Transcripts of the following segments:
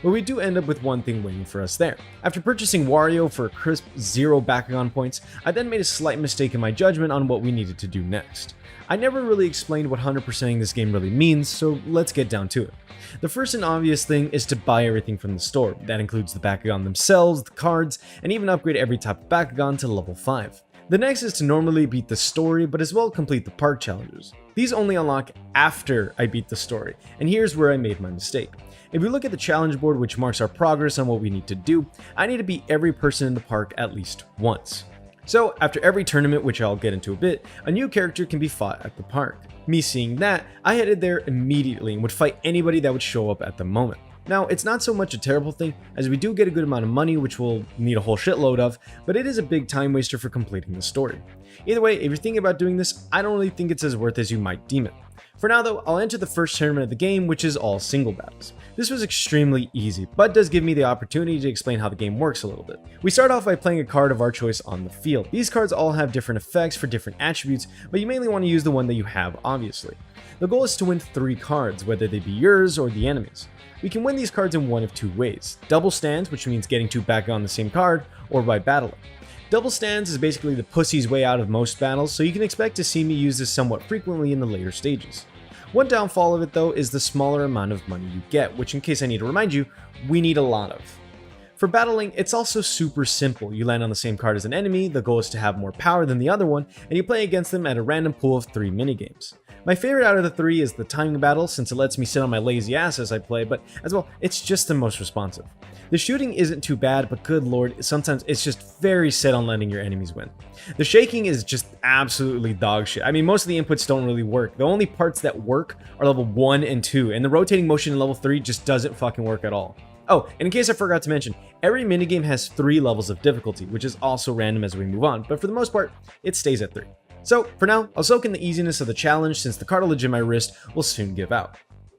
but we do end up with one thing waiting for us there. After purchasing Wario for a crisp 0 Bakugan points, I then made a slight mistake in my judgment on what we needed to do next. I never really explained what 100%ing this game really means, so let's get down to it. The first and obvious thing is to buy everything from the store. That includes the Bakugan themselves, the cards, and even upgrade every type of Bakugan to level 5. The next is to normally beat the story, but as well complete the park challenges. These only unlock after I beat the story, and here's where I made my mistake. If we look at the challenge board, which marks our progress on what we need to do, I need to beat every person in the park at least once. So after every tournament, which I'll get into a bit, a new character can be fought at the park. Me seeing that, I headed there immediately and would fight anybody that would show up at the moment. Now, it's not so much a terrible thing, as we do get a good amount of money, which we'll need a whole shitload of, but it is a big time waster for completing the story. Either way, if you're thinking about doing this, I don't really think it's as worth as you might deem it. For now though, I'll enter the first tournament of the game, which is all single battles. This was extremely easy, but does give me the opportunity to explain how the game works a little bit. We start off by playing a card of our choice on the field. These cards all have different effects for different attributes, but you mainly want to use the one that you have, obviously. The goal is to win 3 cards, whether they be yours or the enemy's. We can win these cards in one of 2 ways. Double stands, which means getting 2 back on the same card, or by battling. Double stands is basically the pussy's way out of most battles, so you can expect to see me use this somewhat frequently in the later stages. One downfall of it though is the smaller amount of money you get, which in case I need to remind you, we need a lot of. For battling, it's also super simple. You land on the same card as an enemy, the goal is to have more power than the other one, and you play against them at a random pool of 3 minigames. My favorite out of the 3 is the timing battle, since it lets me sit on my lazy ass as I play, but as well, it's just the most responsive. The shooting isn't too bad, but good lord, sometimes it's just very set on letting your enemies win. The shaking is just absolutely dog shit. I mean, most of the inputs don't really work. The only parts that work are level 1 and 2, and the rotating motion in level 3 just doesn't fucking work at all. Oh, and in case I forgot to mention, every minigame has 3 levels of difficulty, which is also random as we move on, but for the most part, it stays at 3. So, for now, I'll soak in the easiness of the challenge since the cartilage in my wrist will soon give out.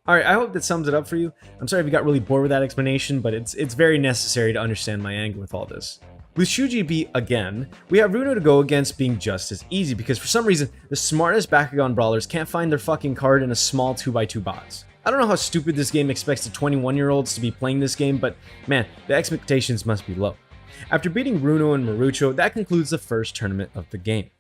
Alright, I hope that sums it up for you. I'm sorry if you got really bored with that explanation, but it's very necessary to understand my anger with all this. With Shuji B again, we have Runo to go against being just as easy because for some reason, the smartest Bakugan brawlers can't find their fucking card in a small 2x2 box. I don't know how stupid this game expects the 21-year-olds to be playing this game, but man, the expectations must be low. After beating Runo and Marucho, that concludes the first tournament of the game.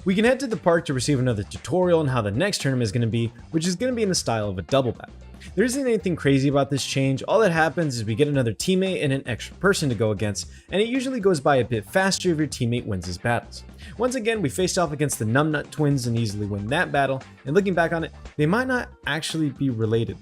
We can head to the park to receive another tutorial on how the next tournament is going to be, which is going to be in the style of a double battle. There isn't anything crazy about this change. All that happens is we get another teammate and an extra person to go against, and it usually goes by a bit faster if your teammate wins his battles. Once again, we faced off against the Numbnut twins and easily win that battle, and looking back on it, they might not actually be related.